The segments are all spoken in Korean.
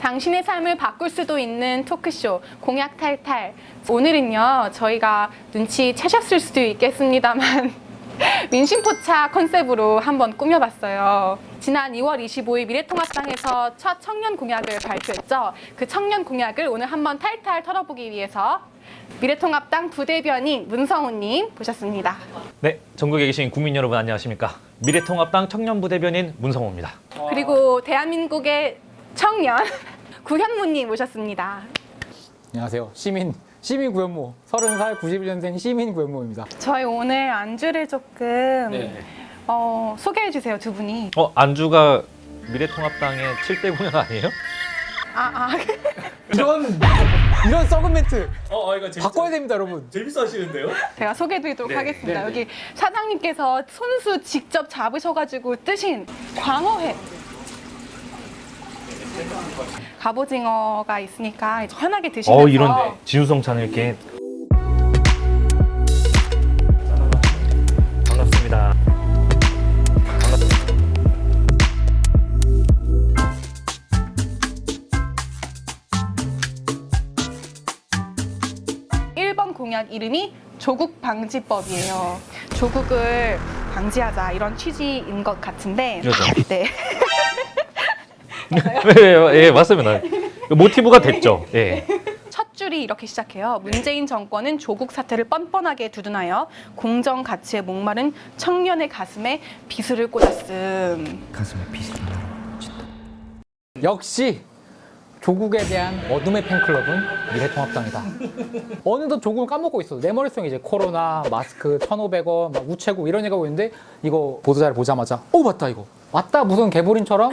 당신의 삶을 바꿀 수도 있는 토크쇼 공약 탈탈. 오늘은요, 저희가 눈치 채셨을 수도 있겠습니다만 민심포차 컨셉으로 한번 꾸며봤어요. 지난 2월 25일 미래통합당에서 첫 청년 공약을 발표했죠. 그 청년 공약을 오늘 한번 탈탈 털어보기 위해서 미래통합당 부대변인 문성훈님 모셨습니다. 네, 전국에 계신 국민 여러분 안녕하십니까? 미래통합당 청년부대변인 문성호입니다. 그리고 대한민국의 청년 구현무님 모셨습니다. 안녕하세요. 시민 구현모 30살 91년생 시민 구현모입니다. 저희 오늘 안주를 조금 소개해 주세요, 두 분이. 안주가 미래통합당의 7대 공약 아니에요? 이런 썩은 멘트 이거 재밌어. 바꿔야 됩니다, 여러분. 재밌어 하시는데요? 제가 소개해드리도록 하겠습니다. 네. 여기 사장님께서 손수 직접 잡으셔가지고 뜨신 광어회. 갑오징어가 있으니까 편하게 드시면서. 이런 진수성찬을 이렇게. 반갑습니다. 반갑습니다. 1번 공약 이름이 조국 방지법이에요. 조국을 방지하자 이런 취지인 것 같은데. 그렇죠. 네. 예, 맞습니다. 모티브가 됐죠. 예. 첫 줄이 이렇게 시작해요. 문재인 정권은 조국 사태를 뻔뻔하게 두둔하여 공정 가치에 목마른 청년의 가슴에 비수를 꽂았음. 역시 조국에 대한 어둠의 팬클럽은 미래통합당이다. 어느덧 조국을 까먹고 있어. 내 머릿속에 이제 코로나, 마스크, 1,500원, 막 우체국 이런 얘기가 오고 있는데 이거 보도자료 보자마자 맞다 이거. 맞다 무슨 개보린처럼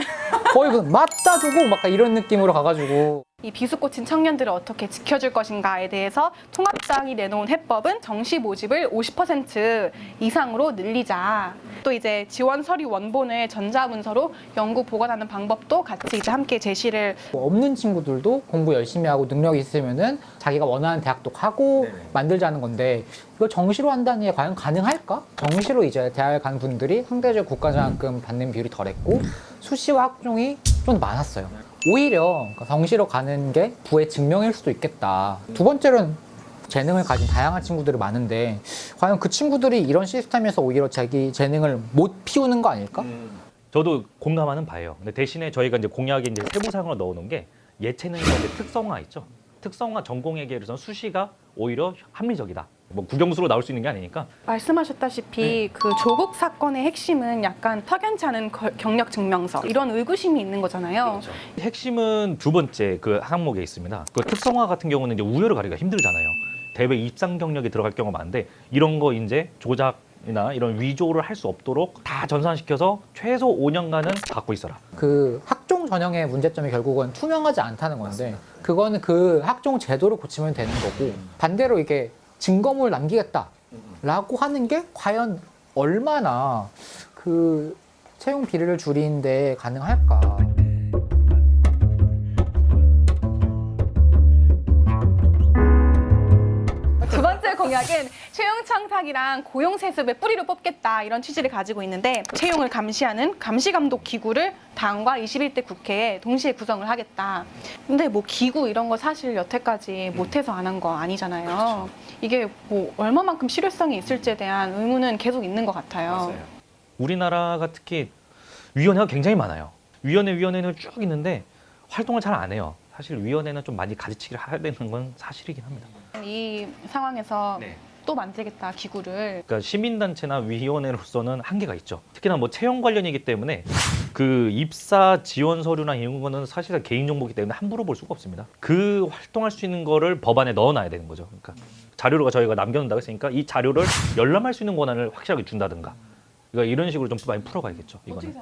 거의 무슨 맞다 조국 막 이런 느낌으로 가가지고 이 비수 꽂힌 청년들을 어떻게 지켜줄 것인가에 대해서 통합당이 내놓은 해법은 정시 모집을 50% 이상으로 늘리자. 또 이제 지원 서류 원본을 전자문서로 영구 보관하는 방법도 같이 이제 함께 제시를. 없는 친구들도 공부 열심히 하고 능력이 있으면은 자기가 원하는 대학도 가고 네네. 만들자는 건데 이걸 정시로 한다는 게 과연 가능할까? 정시로 이제 대학을 간 분들이 상대적 국가장학금 받는 비율이 덜했고 수시와 학종이 좀 많았어요. 오히려 정시로 가는 게 부의 증명일 수도 있겠다. 두 번째로는 재능을 가진 다양한 친구들이 많은데 과연 그 친구들이 이런 시스템에서 오히려 자기 재능을 못 피우는 거 아닐까? 저도 공감하는 바예요. 근데 대신에 저희가 이제 공약에 이제 세부사항을 넣어놓은 게 예체능의 이제 특성화 있죠. 특성화 전공에게 비해서는 수시가 오히려 합리적이다. 뭐 국영수로 나올 수 있는 게 아니니까. 말씀하셨다시피 그 조국 사건의 핵심은 약간 석연치 않은 경력 증명서 이런 의구심이 있는 거잖아요. 핵심은 두 번째 그 항목에 있습니다. 그 특성화 같은 경우는 이제 우열을 가리기가 힘들잖아요. 대외 입상 경력이 들어갈 경우가 많은데 이런 거 이제 조작이나 이런 위조를 할 수 없도록 다 전산시켜서 최소 5년간은 갖고 있어라. 그 학종 전형의 문제점이 결국은 투명하지 않다는 건데 그거는 그 학종 제도를 고치면 되는 거고 반대로 이게 증거물 남기겠다라고 하는 게 과연 얼마나 그 채용 비리를 줄이는데 가능할까? 두 번째 공약은 채용 청탁이랑 고용 세습의 뿌리를 뽑겠다 이런 취지를 가지고 있는데 채용을 감시하는 감시감독 기구를 당과 21대 국회에 동시에 구성을 하겠다. 근데 뭐 기구 이런 거 사실 여태까지 못해서 안 한 거 아니잖아요. 이게 뭐 얼마만큼 실효성이 있을지에 대한 의문은 계속 있는 것 같아요. 우리나라가 특히 위원회가 굉장히 많아요. 위원회는 쭉 있는데 활동을 잘 안 해요. 사실 위원회는 좀 많이 가지치기를 해야 되는 건 사실이긴 합니다. 이 상황에서 네. 또 만들겠다 기구를. 그러니까 시민단체나 위원회로서는 한계가 있죠. 특히나 뭐 채용 관련이기 때문에 그 입사 지원 서류나 이런 거는 사실은 개인정보이기 때문에 함부로 볼 수가 없습니다. 그 활동할 수 있는 거를 법안에 넣어놔야 되는 거죠. 그러니까 자료가 저희가 남겨놓는다고 했으니까 이 자료를 열람할 수 있는 권한을 확실하게 준다든가. 그러니까 이런 식으로 좀 많이 풀어가야겠죠. 이거는.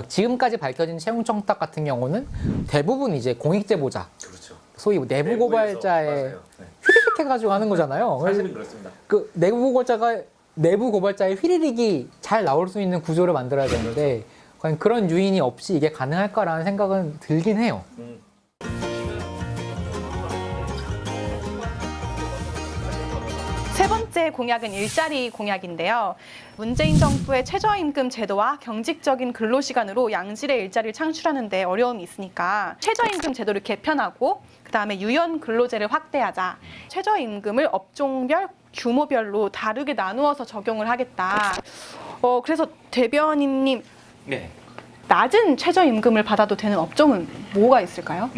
지금까지 밝혀진 채용 청탁 같은 경우는 대부분 이제 공익제보자, 그렇죠. 소위 내부 고발자의 맞아요. 네. 휘리릭 해가지고 하는 거잖아요. 사실은 그렇습니다. 그 내부 고발자의 휘리릭이 잘 나올 수 있는 구조를 만들어야 되는데 과연 그런 유인이 없이 이게 가능할까라는 생각은 들긴 해요. 세 번째 번째 공약은 일자리 공약인데요. 문재인 정부의 최저임금 제도와 경직적인 근로시간으로 양질의 일자리를 창출하는 데 어려움이 있으니까 최저임금 제도를 개편하고 그다음에 유연 근로제를 확대하자. 최저임금을 업종별, 규모별로 다르게 나누어서 적용을 하겠다. 그래서 대변인님, 네. 낮은 최저임금을 받아도 되는 업종은 뭐가 있을까요?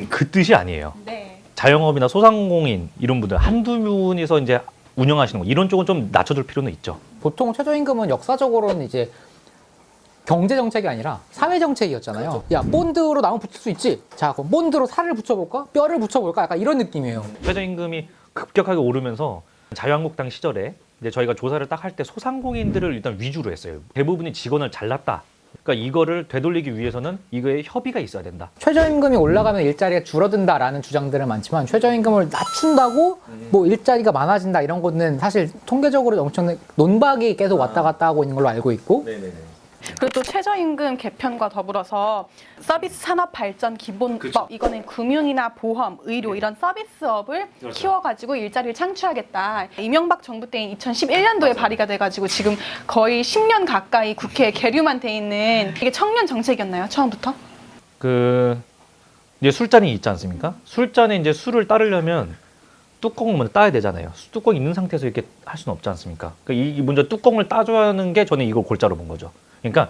그 뜻이 아니에요. 네. 자영업이나 소상공인 이런 분들 한두 분이서 이제 운영하시는 거 이런 쪽은 좀 낮춰줄 필요는 있죠. 보통 최저임금은 역사적으로는 이제 경제 정책이 아니라 사회 정책이었잖아요. 그렇죠. 야, 본드로 나무 붙일 수 있지? 자, 그럼 본드로 살을 붙여볼까? 뼈를 붙여볼까? 약간 이런 느낌이에요. 최저임금이 급격하게 오르면서 자유한국당 시절에 이제 저희가 조사를 딱 할 때 소상공인들을 일단 위주로 했어요. 대부분이 직원을 잘랐다. 그러니까 이거를 되돌리기 위해서는 이거에 협의가 있어야 된다. 최저임금이 올라가면 일자리가 줄어든다라는 주장들은 많지만 최저임금을 낮춘다고 뭐 일자리가 많아진다 이런 거는 사실 통계적으로 엄청난 논박이 계속 왔다 갔다 하고 있는 걸로 알고 있고 그리고 또 최저임금 개편과 더불어서 서비스 산업 발전 기본법 그렇죠. 이거는 금융이나 보험, 의료 이런 서비스업을 그렇죠. 키워가지고 일자리를 창출하겠다. 이명박 정부 때인 2011년도에 발의가 돼가지고 지금 거의 10년 가까이 국회에 계류만 돼 있는 이게 청년 정책이었나요? 처음부터? 이제 술잔이 있지 않습니까? 술잔에 이제 술을 따르려면 뚜껑을 먼저 따야 되잖아요. 뚜껑이 있는 상태에서 이렇게 할 수는 없지 않습니까? 그러니까 이 먼저 뚜껑을 따줘야 하는 게 저는 이걸 골자로 본 거죠. 그러니까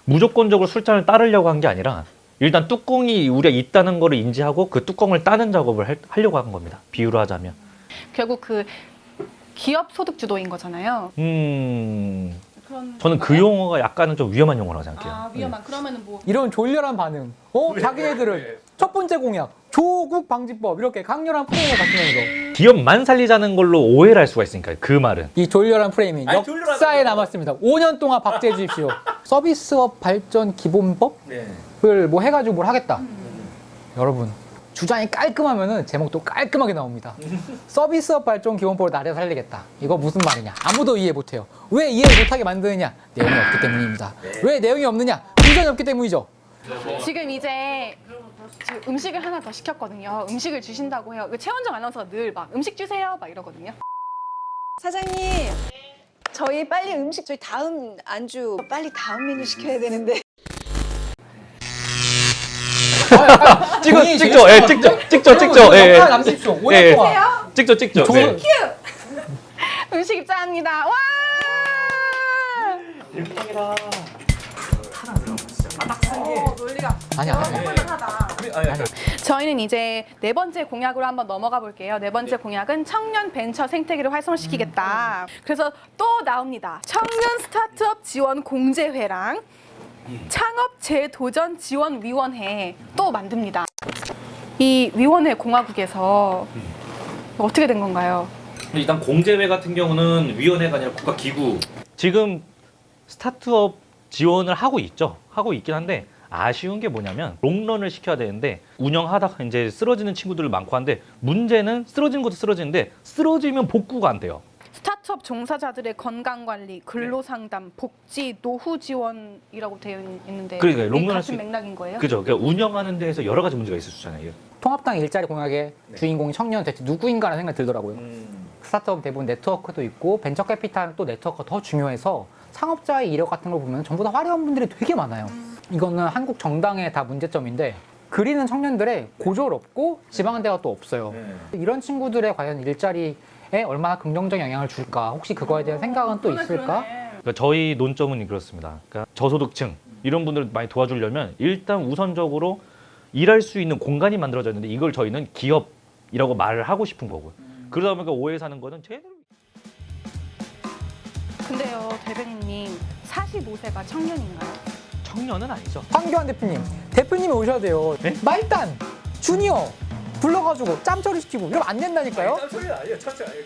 무조건적으로 술잔을 따르려고 한 게 아니라 일단 뚜껑이 우리가 있다는 거를 인지하고 그 뚜껑을 따는 작업을 하려고 한 겁니다. 비유로 하자면. 결국 그 기업 소득 주도인 거잖아요. 그런 저는 그 용어가 약간은 좀 위험한 용어라고 생각해요. 아, 위험한. 그러면은 뭐 이런 졸렬한 반응. 자기네들은 첫 번째 공약 조국 방지법 이렇게 강렬한 프레임을 갖추면서 기업만 살리자는 걸로 오해를 할 수가 있으니까 그 말은. 이 졸렬한 프레임이 역사에 남았습니다. 5년 동안 박제해 주십시오. 서비스업 발전 기본법을 뭐 해가지고 뭘 하겠다. 여러분 주장이 깔끔하면은 제목도 깔끔하게 나옵니다. 서비스업 발전 기본법을 나려 살리겠다. 이거 무슨 말이냐? 아무도 이해 못해요. 왜 이해 못하게 만드느냐? 내용이 없기 때문입니다. 왜 내용이 없느냐? 비전이 없기 때문이죠. 지금 이제 음식을 하나 더 시켰거든요. 음식을 주신다고 해요. 최원정 아나운서가 늘 막 음식 주세요 막 이러거든요. 사장님, 저희 빨리 음식 저희 다음 안주 빨리 다음 메뉴 시켜야 되는데. 찍죠. 예, 찍죠. 예, 남십시오. 5년 예. 동안. 찍죠. 네. 음식 입장합니다. 와! 논리가 아니야. 저희는 이제 네 번째 공약으로 한번 넘어가 볼게요. 네 번째 공약은 청년 벤처 생태계를 활성화시키겠다. 그래서 또 나옵니다. 청년 스타트업 지원 공제회랑 창업 재도전 지원 위원회 또 만듭니다. 이 위원회 공화국에서 어떻게 된 건가요? 일단 공제회 같은 경우는 위원회가 아니라 국가기구. 지금 스타트업 지원을 하고 있죠. 하고 있긴 한데 아쉬운 게 뭐냐면 롱런을 시켜야 되는데 운영하다가 이제 쓰러지는 친구들 많고 한데 문제는 쓰러지는 것도 쓰러지는데 쓰러지면 복구가 안 돼요. 스타트업 종사자들의 건강관리, 근로상담, 복지, 노후 지원이라고 되어 있는데 그러니까요. 이게 롱런할 같은 수- 맥락인 거예요? 그죠. 그러니까 운영하는 데에서 여러 가지 문제가 있을 수 있잖아요. 통합당 일자리 공약의 주인공이 청년 대체 누구인가라는 생각이 들더라고요. 스타트업 대부분 네트워크도 있고 벤처 캐피탈은 또 네트워크가 더 중요해서 창업자의 이력 같은 걸 보면 전부 다 화려한 분들이 되게 많아요. 이거는 한국 정당의 다 문제점인데 그리는 청년들의 고졸 없고 지방대가 또 없어요. 이런 친구들의 과연 일자리에 얼마나 긍정적 영향을 줄까? 혹시 그거에 대한 생각은 또 있을까? 그러니까 저희 논점은 그렇습니다. 그러니까 저소득층 이런 분들을 많이 도와주려면 일단 우선적으로 일할 수 있는 공간이 만들어져 있는데 이걸 저희는 기업이라고 말을 하고 싶은 거고. 그러다 보니까 오해 사는 거는 제대로. 근데요, 대변인님 45세가 청년인가요? 청년은 아니죠. 황교안 대표님이 오셔야 돼요. 네? 말단, 주니어 불러가지고 짬처리 시키고 이러면 안 된다니까요? 짬소리 아니에요. 짬소리 아니에요.